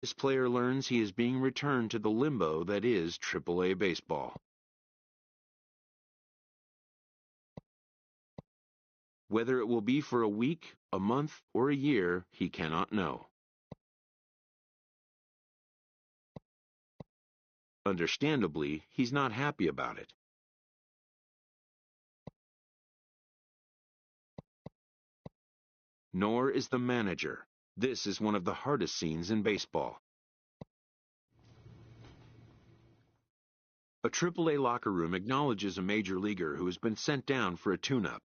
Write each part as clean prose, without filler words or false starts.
This player learns he is being returned to the limbo that is AAA baseball. Whether it will be for a week, a month, or a year, he cannot know. Understandably, he's not happy about it. Nor is the manager. This is one of the hardest scenes in baseball. A AAA locker room acknowledges a major leaguer who has been sent down for a tune-up.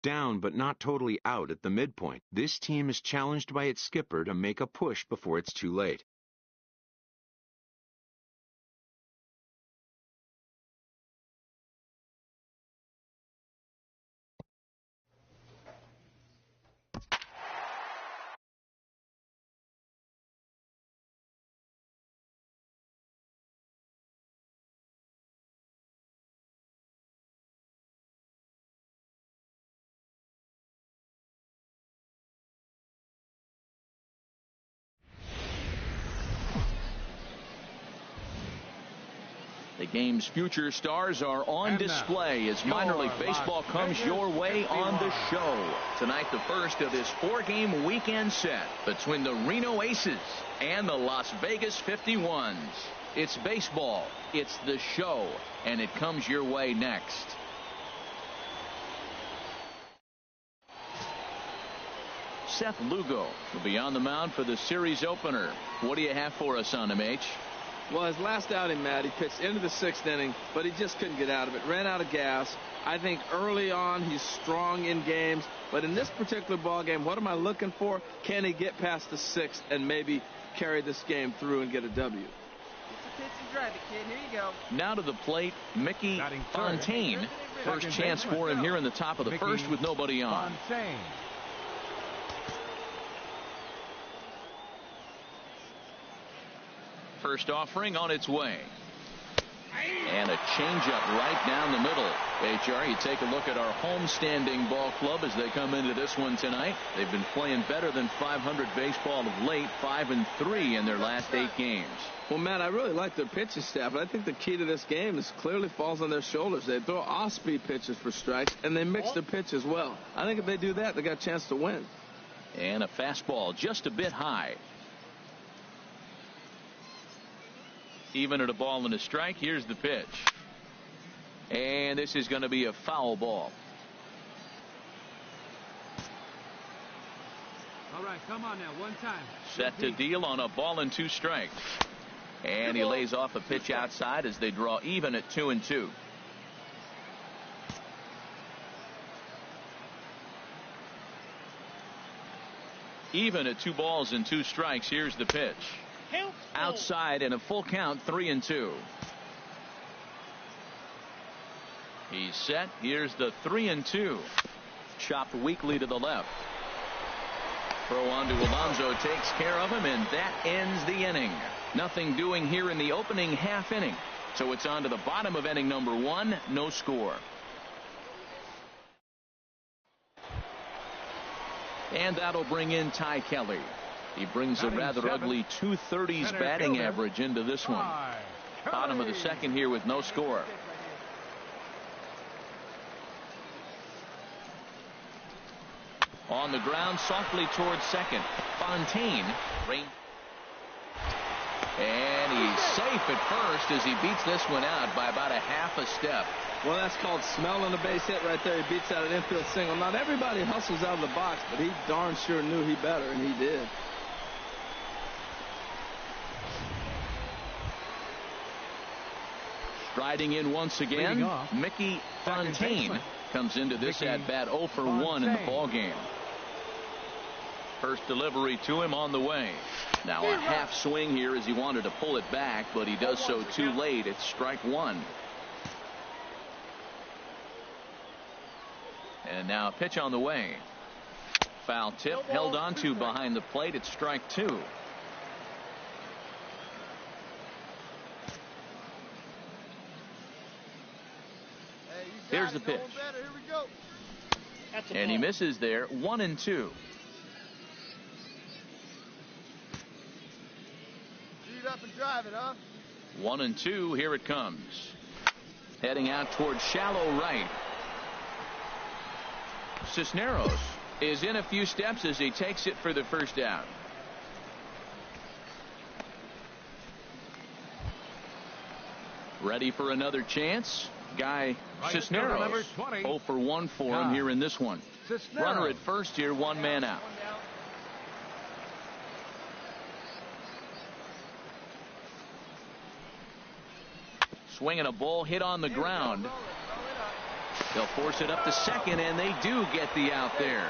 Down but not totally out at the midpoint, this team is challenged by its skipper to make a push before it's too late. The game's future stars are on display as minor league baseball comes your way on the show. Tonight, the first of this 4-game weekend set between the Reno Aces and the Las Vegas 51s. It's baseball, it's the show, and it comes your way next. Seth Lugo will be on the mound for the series opener. What do you have for us on him, H? Well, his last outing, Matt, he pitched into the 6th inning, but he just couldn't get out of it. Ran out of gas. I think early on he's strong in games, but in this particular ball game, what am I looking for? Can he get past the 6th and maybe carry this game through and get a W? It's a pitch and drive it, kid. Here you go. Now to the plate, Mickey Fontaine. First chance for him here in the top of the first with nobody on. First offering on its way. And a changeup right down the middle. HR, you take a look at our homestanding ball club as they come into this one tonight. They've been playing better than 500 baseball of late, 5-3 in their last 8 games. Well, Matt, I really like their pitching staff, but I think the key to this game is clearly falls on their shoulders. They throw off-speed pitches for strikes, and they mix their pitches well. I think if they do that, they got a chance to win. And a fastball just a bit high. Even at a ball and a strike, here's the pitch. And this is going to be a foul ball. All right, come on now, one time. Set to deal on a ball and 2 strikes. And he lays off a pitch outside as they draw even at 2-2. Even at 2 balls and 2 strikes, here's the pitch. Outside in a full count, 3-2. He's set. Here's the 3-2. Chopped weakly to the left. Throw on to Alonso takes care of him, and that ends the inning. Nothing doing here in the opening half inning. So it's on to the bottom of inning number 1. No score. And that'll bring in Ty Kelly. He brings a rather ugly 230s batting average into this one. Bottom of the 2nd here with no score. On the ground softly towards second. Fontaine. And he's safe at first as he beats this one out by about a half a step. Well, that's called smelling a base hit right there. He beats out an infield single. Not everybody hustles out of the box, but he darn sure knew he better, and he did. Striding in once again, Mickey Fontaine comes into this at-bat 0 for 1 in the ball game. First delivery to him on the way. Now a half swing here as he wanted to pull it back, but he does so too late. It's strike one. And now a pitch on the way. Foul tip held onto behind the plate. It's strike two. Here's the pitch. And he misses there. 1-2. Speed up and drive it, huh? 1-2. Here it comes. Heading out towards shallow right. Cisneros is in a few steps as he takes it for the first out. Ready for another chance. Guy Cisneros 0 for 1 for him here in this one. Runner at first here, one man out. Swinging a ball hit on the ground. They'll force it up to second, and they do get the out there.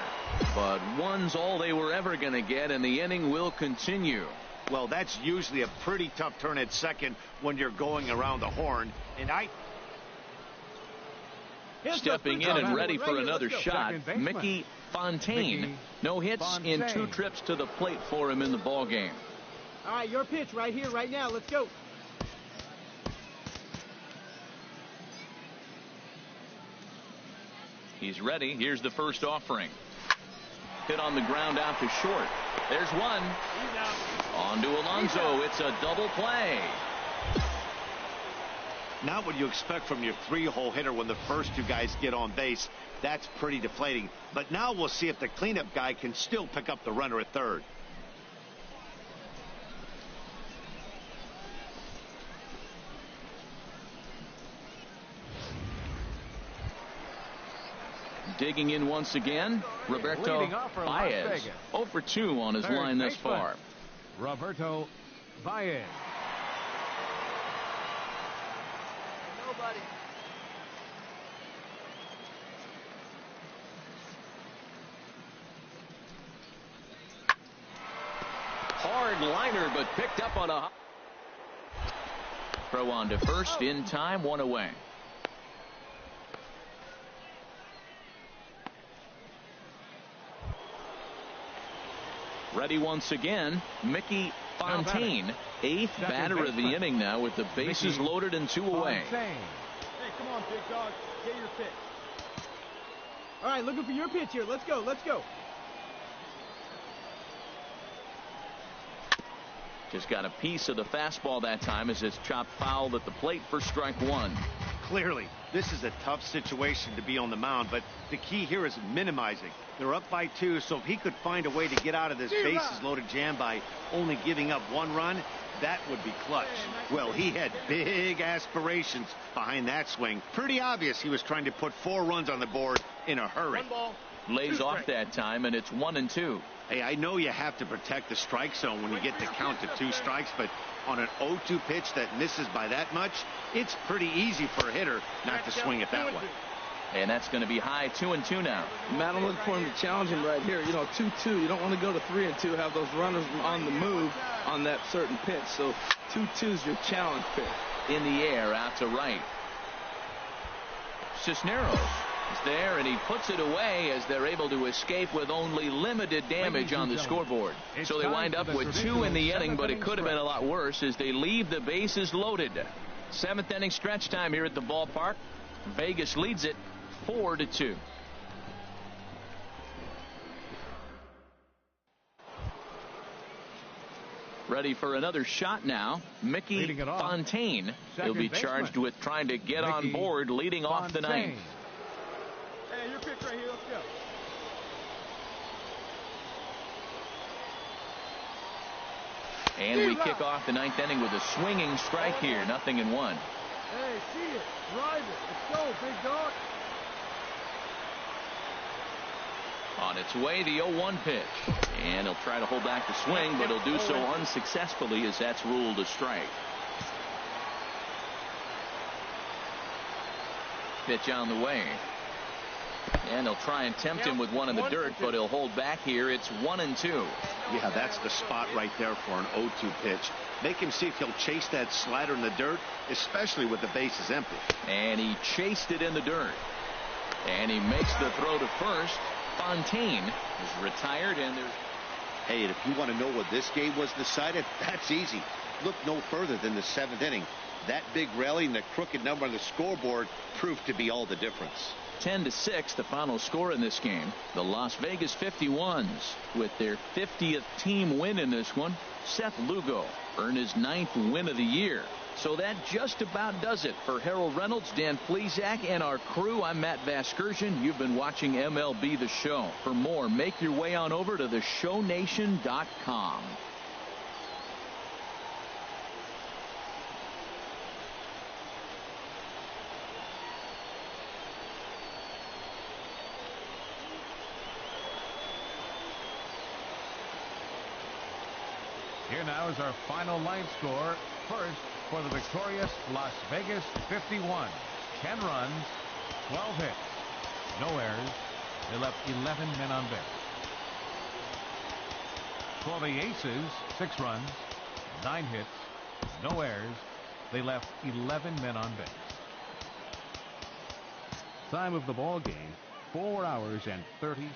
But one's all they were ever going to get, and the inning will continue. Well, that's usually a pretty tough turn at second when you're going around the horn. And stepping in and ready for another shot, Mickey Fontaine. No hits in 2 trips to the plate for him in the ball game. All right, your pitch right here, right now. Let's go. He's ready. Here's the first offering. Hit on the ground out to short. There's one. On to Alonso. It's a double play. Not what you expect from your 3-hole hitter when the first 2 guys get on base. That's pretty deflating. But now we'll see if the cleanup guy can still pick up the runner at third. Digging in once again, Roberto Baez. 0 for 2 on his line thus far. Roberto Baez. Nobody. Hard liner, but picked up on a throw on to first in time, 1 away. Ready once again, Mickey Fontaine, 8th batter of the inning now with the bases loaded and 2 away. Hey, come on, big dog. Get your pitch. All right, looking for your pitch here. Let's go. Let's go. Just got a piece of the fastball that time as it's chopped foul at the plate for strike one. Clearly, this is a tough situation to be on the mound, but the key here is minimizing. They're up by 2, so if he could find a way to get out of this bases-loaded jam by only giving up 1 run, that would be clutch. Well, he had big aspirations behind that swing. Pretty obvious he was trying to put 4 runs on the board in a hurry. Lays off that time, and it's 1-2. Hey, I know you have to protect the strike zone when you get to count to 2 strikes, but on an 0-2 pitch that misses by that much, it's pretty easy for a hitter not to swing it that way. And that's going to be high, 2-2 now. Matt, I'm looking for him to challenge him right here. You know, 2-2. You don't want to go to 3-2, have those runners on the move on that certain pitch. So 2-2 is your challenge pitch. In the air, out to right. Cisneros is there, and he puts it away as they're able to escape with only limited damage on the scoreboard. So they wind up with 2 in the inning, but it could have been a lot worse as they leave the bases loaded. 7th inning stretch time here at the ballpark. Vegas leads it 4-2. Ready for another shot now. Mickey Fontaine. He'll be charged with trying to get on board leading off the ninth. Hey, your pitch right here. Let's go. And we kick off the 9th inning with a swinging strike here. 0-1. Hey, see it. Drive it. Let's go, big dog. On its way, the 0-1 pitch. And he'll try to hold back the swing, but he'll do so unsuccessfully as that's ruled a strike. pitch on the way. And they'll try and tempt him with one in the dirt, but he'll hold back here. It's 1-2. Yeah, that's the spot right there for an 0-2 pitch. Make him see if he'll chase that slider in the dirt, especially with the bases empty. And he chased it in the dirt. And he makes the throw to first. Fontaine is retired, and there's... Hey, and if you want to know what this game was decided, that's easy. Look no further than the 7th inning. That big rally and the crooked number on the scoreboard proved to be all the difference. 10-6, the final score in this game. The Las Vegas 51s with their 50th team win in this one. Seth Lugo earned his 9th win of the year. So that just about does it for Harold Reynolds, Dan Plesac, and our crew. I'm Matt Vasgersian. You've been watching MLB The Show. For more, make your way on over to theshownation.com. Here now is our final line score. First, for the victorious Las Vegas 51. 10 runs, 12 hits, no errors. They left 11 men on base. For the Aces, 6 runs, 9 hits, no errors. They left 11 men on base. Time of the ball game, 4 hours and 33.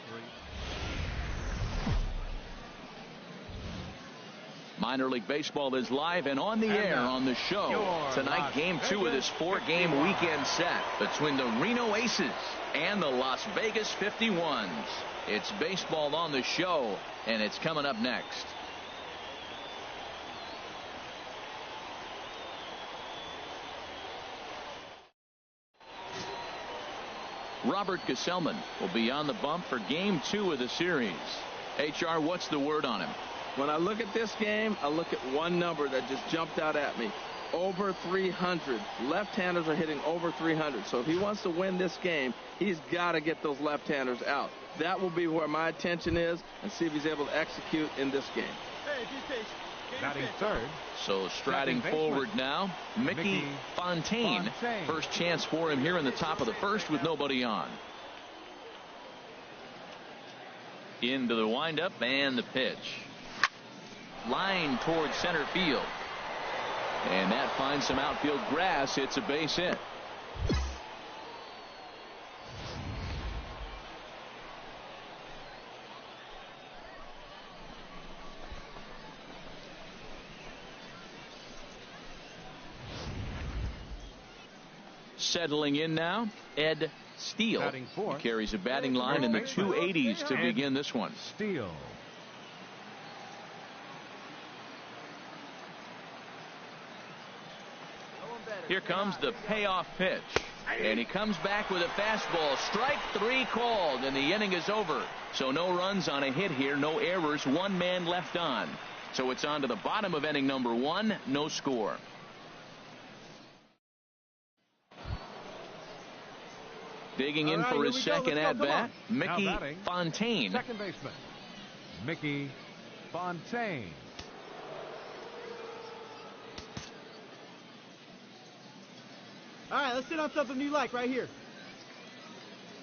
Minor League Baseball is live and on the air on the show. Tonight, game 2 of this 4-game weekend set between the Reno Aces and the Las Vegas 51s. It's baseball on the show, and it's coming up next. Robert Gesellman will be on the bump for game 2 of the series. HR, what's the word on him? When I look at this game, I look at one number that just jumped out at me. Over 300. Left-handers are hitting over 300. So if he wants to win this game, he's got to get those left-handers out. That will be where my attention is, and see if he's able to execute in this game. Batting third. So striding forward now, Mickey Fontaine. First chance for him here in the top of the first with nobody on. Into the windup and the pitch. Line towards center field. And that finds some outfield grass. It's a base hit. Settling in now, Ed Steele. He carries a batting line in the 280s to begin this one. Steele. Here comes the payoff pitch. And he comes back with a fastball. Strike 3 called, and the inning is over. So no runs on a hit here, no errors, 1 man left on. So it's on to the bottom of inning number 1, no score. Digging in for his second at-bat, Mickey Fontaine. Second baseman, Mickey Fontaine. All right, let's sit on something you like right here.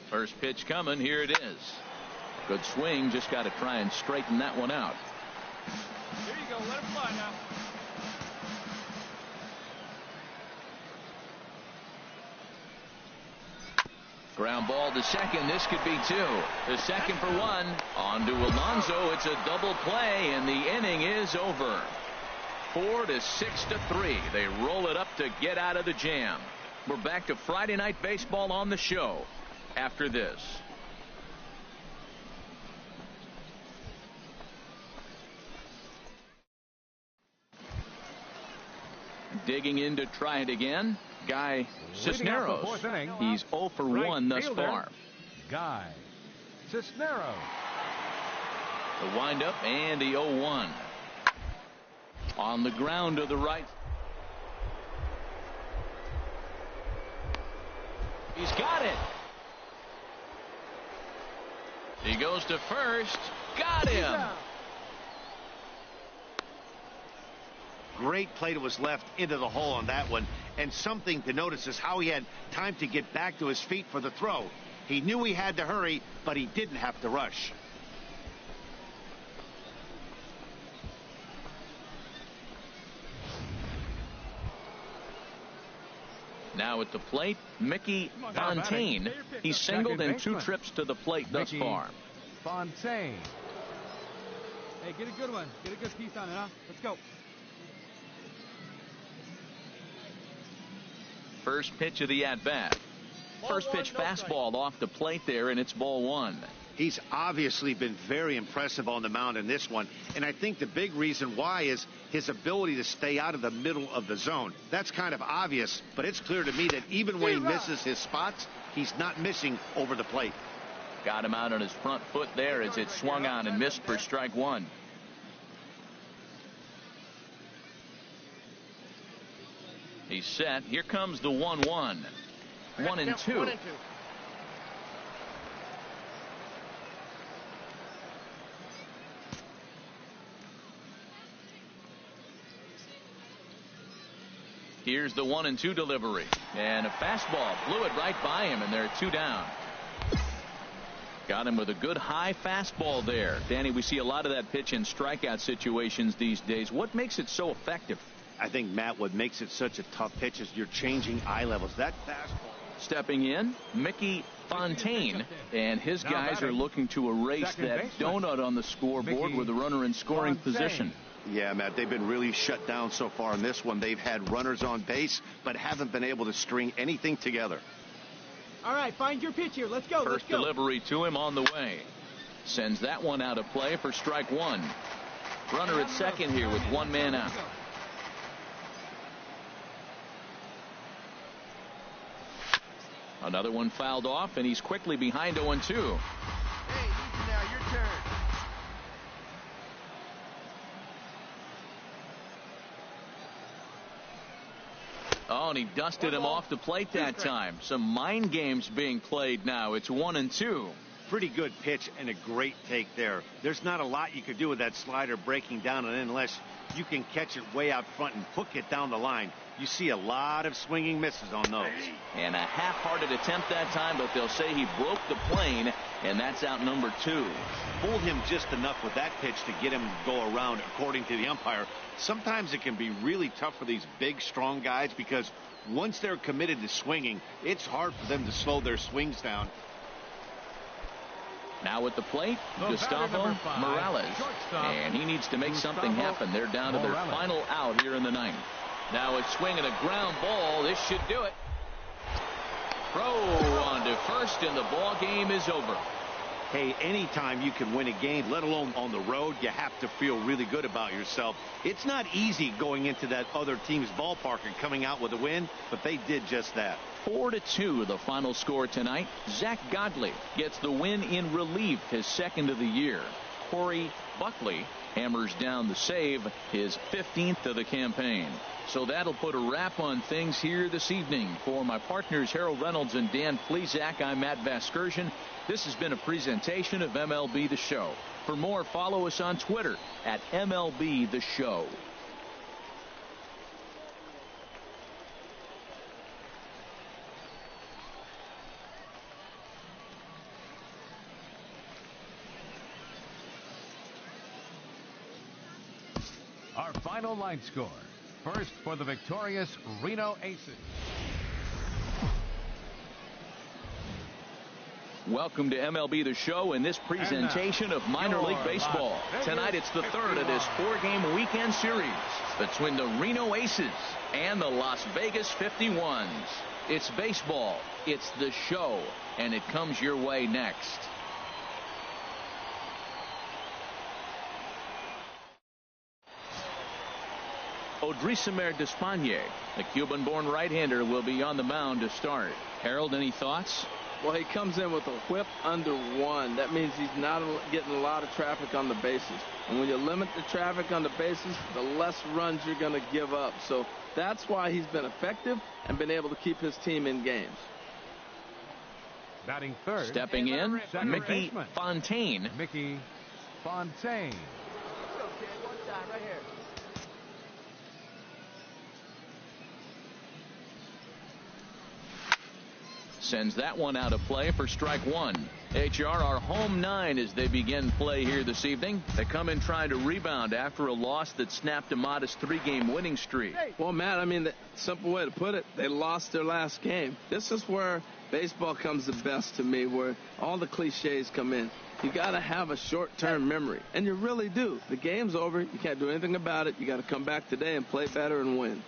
First pitch coming. Here it is. Good swing. Just got to try and straighten that one out. Here you go. Let it fly now. Ground ball to second. This could be 2. The second for 1. On to Alonso. It's a double play, and the inning is over. 4-6-3. They roll it up to get out of the jam. We're back to Friday Night Baseball on the show after this. Digging in to try it again, Guy Cisneros. He's 0 for 1 thus far. Guy Cisneros. The windup and the 0-1. On the ground to the right. He's got it. He goes to first. Got him. Great play that was left into the hole on that one. And something to notice is how he had time to get back to his feet for the throw. He knew he had to hurry, but he didn't have to rush. Now at the plate, Mickey Fontaine. He's singled in 2 trips to the plate thus far. Fontaine. Hey, get a good one. Get a good piece on it, huh? Let's go. First pitch of the at-bat. First pitch fastball off the plate there, and it's ball 1. He's obviously been very impressive on the mound in this one, and I think the big reason why is his ability to stay out of the middle of the zone. That's kind of obvious, but it's clear to me that even when he misses his spots, he's not missing over the plate. Got him out on his front foot there as it swung on and missed for strike 1. He's set. Here comes the 1-1. 1-2. Here's the 1-2 delivery, and a fastball blew it right by him, and they're 2 down. Got him with a good high fastball there. Danny, we see a lot of that pitch in strikeout situations these days. What makes it so effective? I think, Matt, what makes it such a tough pitch is you're changing eye levels. That fastball. Stepping in, Mickey Fontaine, and his guys are looking to erase that donut on the scoreboard with a runner in scoring position. Yeah, Matt, they've been really shut down so far in this one. They've had runners on base, but haven't been able to string anything together. All right, find your pitch here. Let's go. First delivery to him on the way. Sends that one out of play for strike 1. Runner at second here with 1 man out. Another one fouled off, and he's quickly behind 0-2. Hey, now your turn. Oh, and he dusted him off the plate that time. Some mind games being played now. It's 1-2. Pretty good pitch and a great take there. There's not a lot you could do with that slider breaking down and in unless you can catch it way out front and hook it down the line. You see a lot of swinging misses on those. And a half-hearted attempt that time, but they'll say he broke the plane, and that's out number 2. Fooled him just enough with that pitch to get him to go around, according to the umpire. Sometimes it can be really tough for these big, strong guys because once they're committed to swinging, it's hard for them to slow their swings down. Now at the plate, Gustavo Morales. And he needs to make something happen. They're down to their final out here in the 9th. Now a swing and a ground ball. This should do it. Throw on to first, and the ball game is over. Hey, anytime you can win a game, let alone on the road, you have to feel really good about yourself. It's not easy going into that other team's ballpark and coming out with a win, but they did just that. 4-2 the final score tonight. Zach Godley gets the win in relief, his 2nd of the year. Corey Buckley hammers down the save, his 15th of the campaign. So that'll put a wrap on things here this evening. For my partners Harold Reynolds and Dan Plesac, I'm Matt Vasgersian. This has been a presentation of MLB The Show. For more, follow us on Twitter at MLB The Show. Our final line score. First for the victorious Reno Aces. Welcome to MLB The Show in this presentation of minor league baseball. Tonight it's the 3rd of this 4-game weekend series between the Reno Aces and the Las Vegas 51s. It's baseball, it's the show, and it comes your way next. Odrisamer Despaigne, the Cuban-born right-hander, will be on the mound to start. Harold, any thoughts? Well, he comes in with a whip under 1. That means he's not getting a lot of traffic on the bases. And when you limit the traffic on the bases, the less runs you're going to give up. So that's why he's been effective and been able to keep his team in games. Batting third. Stepping in, Mickey Fontaine. Mickey Fontaine. Sends that one out of play for strike one. HR are home 9 as they begin play here this evening. They come in trying to rebound after a loss that snapped a modest 3-game winning streak. Well, Matt, I mean, the simple way to put it, they lost their last game. This is where baseball comes the best to me, where all the cliches come in. You got to have a short-term memory, and you really do. The game's over. You can't do anything about it. You got to come back today and play better and win.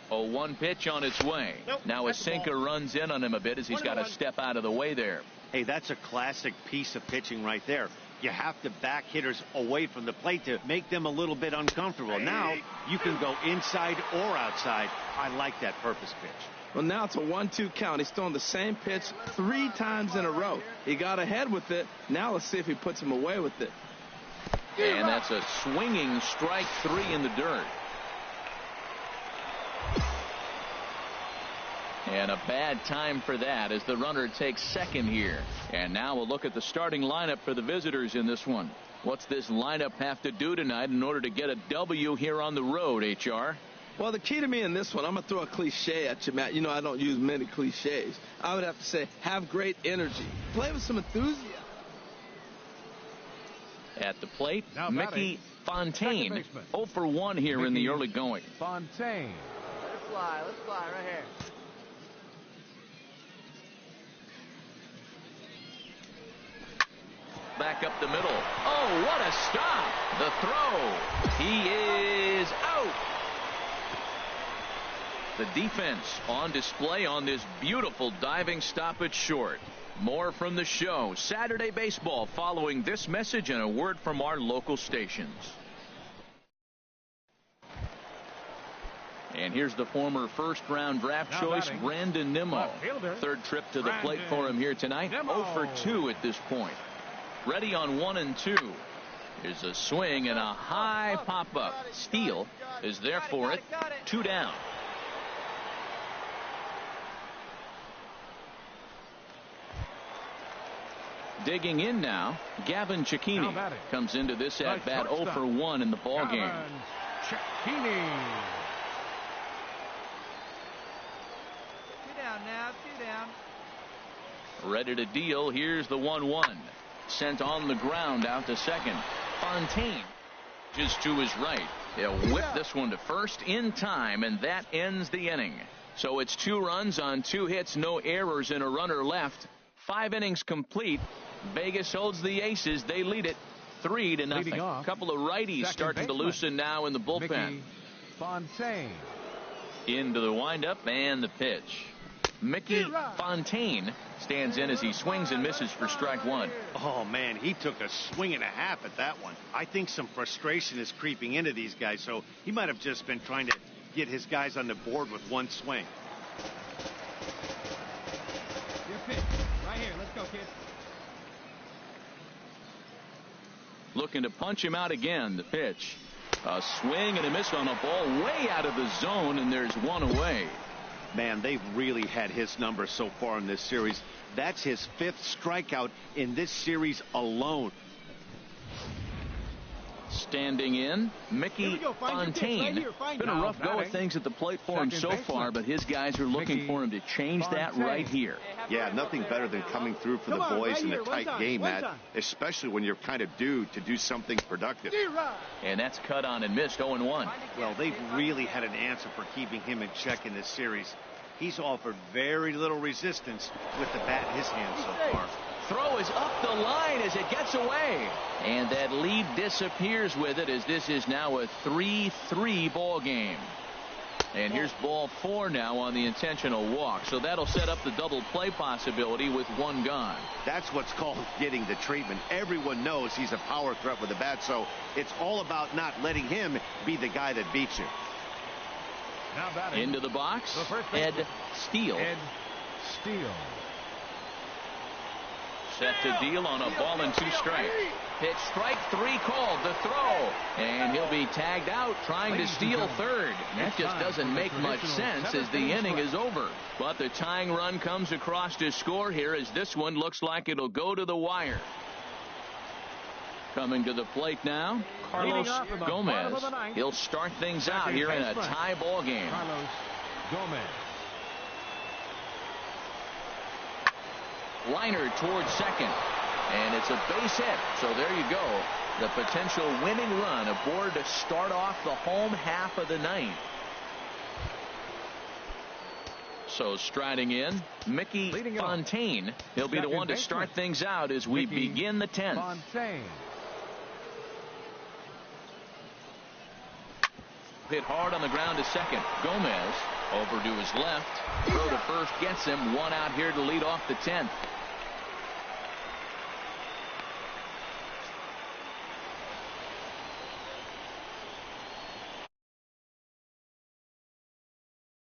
0-1 pitch on its way. Now a sinker runs in on him a bit as he's got to step out of the way there. Hey, that's a classic piece of pitching right there. You have to back hitters away from the plate to make them a little bit uncomfortable. Now you can go inside or outside. I like that purpose pitch. Well, now it's a 1-2 count. He's throwing the same pitch 3 times in a row. He got ahead with it. Now let's see if he puts him away with it. And that's a swinging strike 3 in the dirt. And a bad time for that as the runner takes second here. And now we'll look at the starting lineup for the visitors in this one. What's this lineup have to do tonight in order to get a W here on the road, HR? Well, the key to me in this one, I'm going to throw a cliche at you, Matt. You know I don't use many cliches. I would have to say have great energy. Play with some enthusiasm. At the plate, Now Mickey Fontaine. 0 for 1 here in the early going. Fontaine. Let's fly right here. Back up the middle. Oh, what a stop. The throw. He is out. The defense on display on this beautiful diving stop at short. More from the show. Saturday baseball following this message and a word from our local stations. And here's the former first-round draft choice, Brandon Nimmo. Third trip to the plate for him here tonight. 0 for 2 at this point. Ready on 1 and 2. Here's a swing and a high pop-up. Steele is there for it. 2 down. Digging in now, Gavin Cecchini comes into this at bat 0 for 1 in the ball game. Cecchini. 2 down now, 2 down. Ready to deal. Here's the 1-1. Sent on the ground out to second. Fontaine just to his right. They'll whip this one to first in time, and that ends the inning. So it's 2 runs on 2 hits, no errors, and a runner left. 5 innings complete. Vegas holds the Aces. They lead it 3-0. A couple of righties starting to loosen now in the bullpen. Mickey Fontaine. Into the windup and the pitch. Mickey Fontaine stands in as he swings and misses for strike 1. Oh, man, he took a swing and a half at that one. I think some frustration is creeping into these guys, so he might have just been trying to get his guys on the board with one swing. Your pitch. Right here. Let's go, kid. Looking to punch him out again. The pitch. A swing and a miss on a ball way out of the zone, and there's 1 away. Man, they've really had his number so far in this series. That's his 5th strikeout in this series alone. Standing in, Mickey Fontaine. Been a rough go of things at the plate for him so far, but his guys are looking for him to change that right here. Yeah, nothing better than coming through for the boys in a tight game, Matt, especially when you're kind of due to do something productive. And that's cut on and missed. 0-1. Well, they've really had an answer for keeping him in check in this series. He's offered very little resistance with the bat in his hand so far. Throw is up the line as it gets away. And that lead disappears with it as this is now a 3-3 ball game. And here's ball 4 now on the intentional walk. So that'll set up the double play possibility with 1 gone. That's what's called getting the treatment. Everyone knows he's a power threat with the bat, so it's all about not letting him be the guy that beats you. Into the box, Ed Steele. Set to deal on a ball and 2 strikes. Pitch strike 3 called. The throw. And he'll be tagged out trying to steal third. That just doesn't make much sense as the inning is over. But the tying run comes across to score here as this one looks like it'll go to the wire. Coming to the plate now, Carlos Gomez. He'll start things out here in a tie ball game. Carlos Gomez. Liner towards second. And it's a base hit. So there you go. The potential winning run aboard to start off the home half of the ninth. So striding in, Mickey Fontaine. He'll be the one to start things out as we begin the 10th. Fontaine. Hit hard on the ground to second. Gomez over to his left. Throw to first gets him. One out here to lead off the 10th.